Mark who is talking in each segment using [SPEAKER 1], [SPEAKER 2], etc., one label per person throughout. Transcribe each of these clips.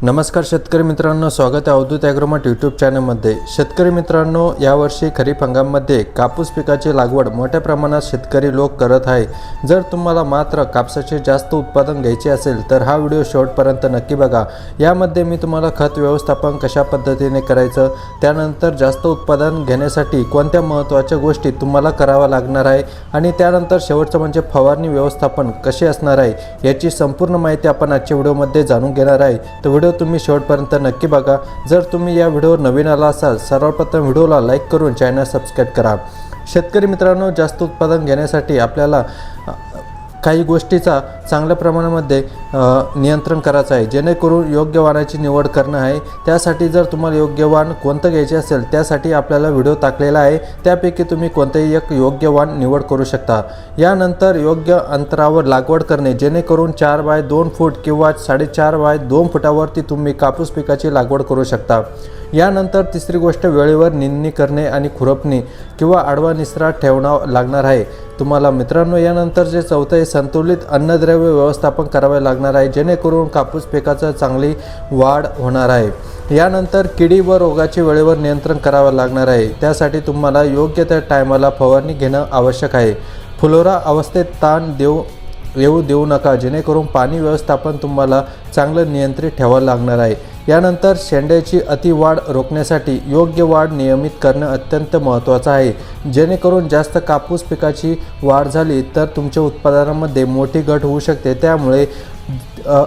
[SPEAKER 1] नमस्कार शेतकरी मित्रांनो, स्वागत आहे अवधूत ॲग्रोमार्ट यूट्यूब चॅनलमध्ये। शेतकरी मित्रांनो, यावर्षी खरीप हंगामामध्ये कापूस पिकाची लागवड मोठ्या प्रमाणात शेतकरी लोक करत आहे। जर तुम्हाला मात्र कापसाचे जास्त उत्पादन घ्यायचे असेल तर हा व्हिडिओ शेवटपर्यंत नक्की बघा। यामध्ये मी तुम्हाला खत व्यवस्थापन कशा पद्धतीने करायचं, त्यानंतर जास्त उत्पादन घेण्यासाठी कोणत्या महत्त्वाच्या गोष्टी तुम्हाला करावा लागणार आहे आणि त्यानंतर शेवटचं म्हणजे फवारणी व्यवस्थापन कसे असणार आहे याची संपूर्ण माहिती आपण आजच्या व्हिडिओमध्ये जाणून घेणार आहे। तर व्हिडिओ तुम्ही शेवटपर्यंत नक्की बघा। जर तुम्ही या व्हिडिओवर नवीन आला असाल, सर्वप्रथम व्हिडिओला लाईक करून चॅनल सबस्क्राइब करा। शेतकरी मित्रांनो, जास्त उत्पादन घेण्यासाठी आपल्याला काही गोष्टीचा चांगल्या प्रमाणामध्ये नियंत्रण करायचं आहे, जेणेकरून योग्य वाणाची निवड करणं आहे। त्यासाठी जर तुम्हाला योग्य वाण कोणतं घ्यायचे असेल त्यासाठी आपल्याला व्हिडिओ टाकलेला आहे, त्यापैकी तुम्ही कोणतेही एक योग्य वाण निवड करू शकता। यानंतर योग्य अंतरावर लागवड करणे, जेणेकरून 4 बाय 2 फूट किंवा 4.5 बाय 2 फुटावरती तुम्ही कापूस पिकाची लागवड करू शकता। यानंतर तिसरी गोष्ट, वेळेवर निंदणी करणे आणि खुरपणी किंवा आडवा निचरा ठेवणं लागणार आहे तुम्हाला मित्रांनो। यानंतर जे चौथं आहे, संतुलित अन्नद्रव्य व्यवस्थापन करावे लागणार आहे, जेणेकरून कापूस पिकाचा चांगली वाढ होणार आहे। यानंतर किडी व रोगाचे वेळेवर नियंत्रण करावे लागणार आहे, त्यासाठी तुम्हाला योग्य त्या टायमाला फवारणी घेणं आवश्यक आहे। फुलोरा अवस्थेत ताण येऊ देऊ नका, जेणेकरून पाणी व्यवस्थापन तुम्हाला चांगलं नियंत्रित ठेवावं लागणार आहे। यानंतर शेंड्याची अतिवाढ रोखण्यासाठी योग्य वाढ नियमित करणं अत्यंत महत्त्वाचं आहे, जेणेकरून जास्त कापूस पिकाची वाढ झाली तर तुमच्या उत्पादनामध्ये मोठी घट होऊ शकते। त्यामुळे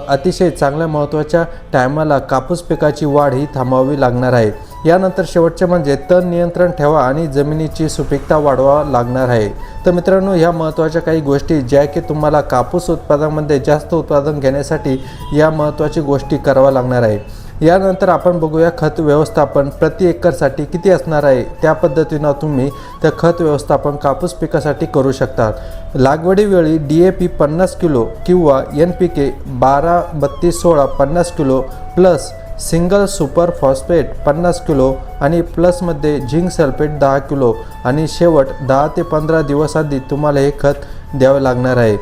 [SPEAKER 1] अतिशय चांगल्या महत्त्वाच्या टायमाला कापूस पिकाची वाढ ही थांबवावी लागणार आहे। यानंतर शेवटचे म्हणजे तण नियंत्रण ठेवा आणि जमिनीची सुपीकता वाढवा लागणार आहे। तर मित्रांनो, ह्या महत्त्वाच्या काही गोष्टी ज्या की तुम्हाला कापूस उत्पादनामध्ये जास्त उत्पादन घेण्यासाठी या महत्त्वाची गोष्टी कराव्या लागणार आहे। यानंतर आपण बघूया खत व्यवस्थापन प्रति एकरसाठी किती असणार आहे, त्या पद्धतीनं तुम्ही त्या खत व्यवस्थापन कापूस पिकासाठी करू शकता। लागवडीवेळी DAP 50 किलो किंवा NPK 12-32-16 50 kilo plus single super phosphate 50 kilo आणि प्लसमध्ये झिंक सल्फेट 10 किलो आणि शेवट 10 ते 15 दिवस आधी तुम्हाला हे खत द्यावे लागणार आहे।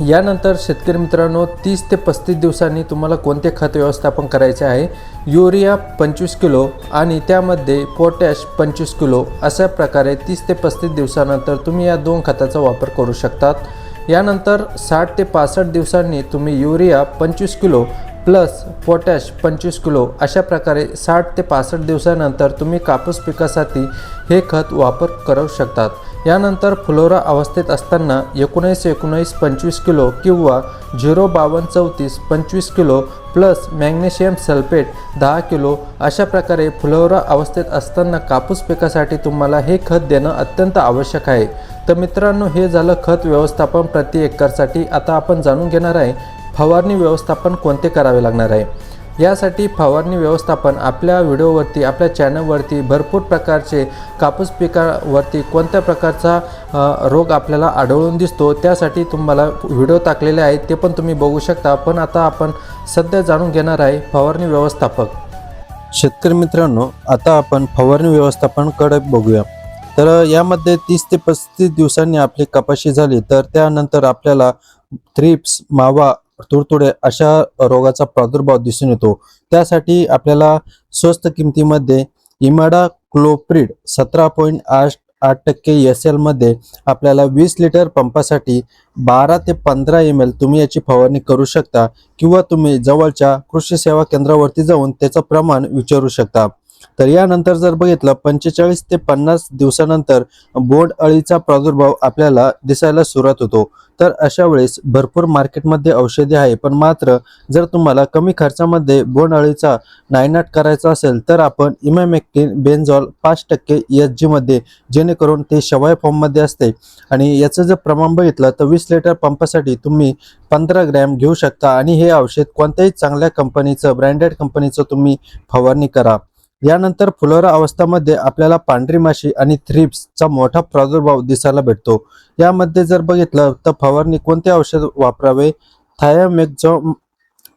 [SPEAKER 1] यानंतर शेतकरी मित्रांनो, 30 ते 35 दिवसांनी तुम्हाला कोणते खत व्यवस्थापन करायचे आहे, युरिया 25 किलो आणि त्यामध्ये पोटॅश 25 किलो अशा प्रकारे 30 ते 35 दिवसानंतर तुम्ही या 2 खताचा वापर करू शकतात। यानंतर 60 ते 65 दिवसांनी तुम्ही urea 25 kilo plus potash 25 kilo अशा प्रकारे 60 ते 65 दिवसानंतर तुम्ही कापूस पिकासाठी हे खत वापर करू शकतात। यानंतर फुलोरा अवस्थेत असताना 19-19 25 किलो किंवा 0-52-34 25 kilo plus magnesium sulphate 10 kilo अशा प्रकारे फुलोरा अवस्थेत असताना कापूस पिकासाठी तुम्हाला हे खत देणं अत्यंत आवश्यक आहे। तर मित्रांनो, हे झालं खत व्यवस्थापन प्रति एकरसाठी। आता आपण जाणून घेणार आहे फवारणी व्यवस्थापन कोणते करावे लागणार आहे। यासाठी फवारणी व्यवस्थापन आपल्या व्हिडिओवरती, आपल्या चॅनलवरती भरपूर प्रकारचे कापूस पिकावरती कोणत्या प्रकारचा रोग आपल्याला आढळून दिसतो त्यासाठी तुम्हाला व्हिडिओ टाकलेले आहेत, ते पण तुम्ही बघू शकता। पण आता आपण सध्या जाणून घेणार आहे फवारणी व्यवस्थापक। शेतकरी मित्रांनो, आता आपण फवारणी व्यवस्थापनकडे बघूया। तर यामध्ये 30 ते 35 दिवसांनी आपली कपाशी झाली तर त्यानंतर आपल्याला थ्रिप्स, मावा, तुडतुडे अशा रोगाचा प्रादुर्भाव दिसून येतो। त्यासाठी आपल्याला स्वस्त किमतीमध्ये इमाडाक्लोप्रिड 17.8% SL मध्ये आपल्याला 20 लिटर पंपासाठी 12 ते 15 ml तुम्ही याची फवारणी करू शकता, किंवा तुम्ही जवळच्या कृषी सेवा केंद्रावरती जाऊन त्याचं प्रमाण विचारू शकता। तर यानंतर जर बघितलं 45 ते 50 दिवसानंतर बोंड अळीचा प्रादुर्भाव आपल्याला दिसायला सुरुवात होतो। तर अशा वेळेस भरपूर मार्केटमध्ये औषधे आहे, पण मात्र जर तुम्हाला कमी खर्चामध्ये बोंड अळीचा नायनाट करायचा असेल तर आपण इमॅमेक्टिन बेंझॉल 5% SG मध्ये, जेणेकरून ते शेवाळ फॉर्ममध्ये असते आणि याचं जर प्रमाण बघितलं तर 20 लिटर पंपासाठी तुम्ही 15 ग्रॅम घेऊ शकता आणि हे औषध कोणत्याही चांगल्या कंपनीचं, ब्रँडेड कंपनीचं तुम्ही फवारणी करा। यानंतर फुलोरा अवस्थामध्ये आपल्याला पांढरी माशी आणि थ्रिप्सचा मोठा प्रादुर्भाव दिसायला भेटतो। यामध्ये जर बघितलं तर फवारणी कोणते औषध वापरावे, थायोमेक्झॉम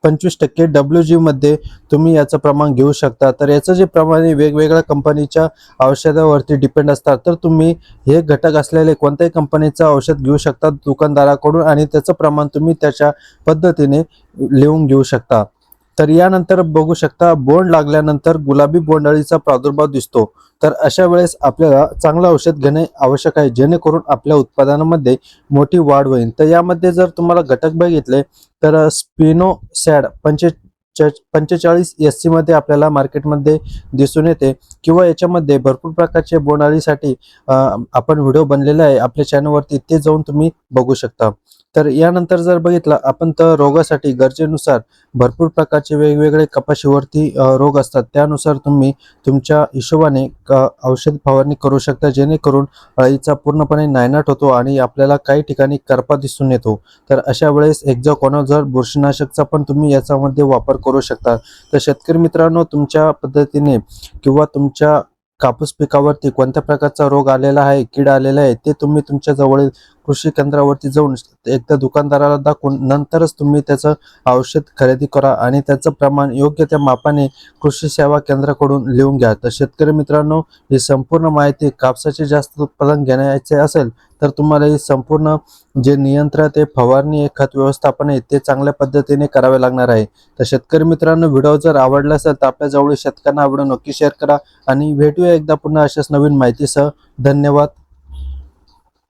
[SPEAKER 1] 25% WG मध्ये तुम्ही याचं प्रमाण घेऊ शकता। तर याचं जे प्रमाण वेगवेगळ्या कंपनीच्या औषधावरती डिपेंड असतात, तर तुम्ही हे घटक असलेले कोणत्याही कंपनीचं औषध घेऊ शकता दुकानदाराकडून आणि त्याचं प्रमाण तुम्ही त्याच्या पद्धतीने लिहून घेऊ शकता। तर यानंतर बघू शकता बोंड लागल्यानंतर गुलाबी बोंडअळीचा प्रादुर्भाव दिसतो. तर अशा वेळेस आपल्याला चांगलं औषध घेणे आवश्यक आहे, जेणेकरून आपल्या उत्पादनामध्ये मोठी वाढ होईल. तर यामध्ये जर तुम्हाला घटक बघितले तर स्पिनोसॅड 45 SC मध्ये आपल्याला मार्केटमध्ये दिसून येते, किंवा याच्यामध्ये भरपूर प्रकारचे बोंडअळीसाठी आपण व्हिडिओ बनलेला आहे आपल्या चॅनलवरती, ते जाऊन तुम्ही बघू शकता. तर यानंतर जर बघितलं आपण तर रोगासाठी गरजेनुसार भरपूर प्रकारचे वेगवेगळे कपाशीवरती रोग असतात, त्यानुसार तुम्ही तुमच्या हिशोबाने औषध फवारणी करू शकता, जेणेकरून अळीचा पूर्णपणे नायनाट होतो आणि आपल्याला काही ठिकाणी करपा दिसून येतो. तर अशा वेळेस हेक्झाकोनाझोल बुरशीनाशकचा पण तुम्ही याच्यामध्ये वापर करू शकता. तर शेतकरी मित्रांनो, तुमच्या पद्धतीने किंवा तुमच्या कापूस पिकावरती कोणत्या प्रकारचा रोग आलेला आहे, कीड आलेला आहे, ते तुम्ही तुमच्या जवळील कृषी केंद्रावरती जाऊन एकदा दुकानदाराला दाखवून नंतरच तुम्ही त्याचं औषध खरेदी करा आणि त्याचं प्रमाण योग्य त्या मापाने कृषी सेवा केंद्राकडून लिहून घ्या. तर शेतकरी मित्रांनो, ही संपूर्ण माहिती, कापसाचे जास्त उत्पादन घेण्याचे असेल तर तुम्हाला ही संपूर्ण जे नियंत्रण ते फवारणी आहे, खत व्यवस्थापन आहे, ते चांगल्या पद्धतीने करावे लागणार आहे. तर शेतकरी मित्रांनो, व्हिडिओ जर आवडला असेल तर आपल्या जवळील शेतकऱ्यांना व्हिडिओ नक्की शेअर करा आणि भेटूया एकदा पुन्हा अशाच नवीन माहितीसह. धन्यवाद.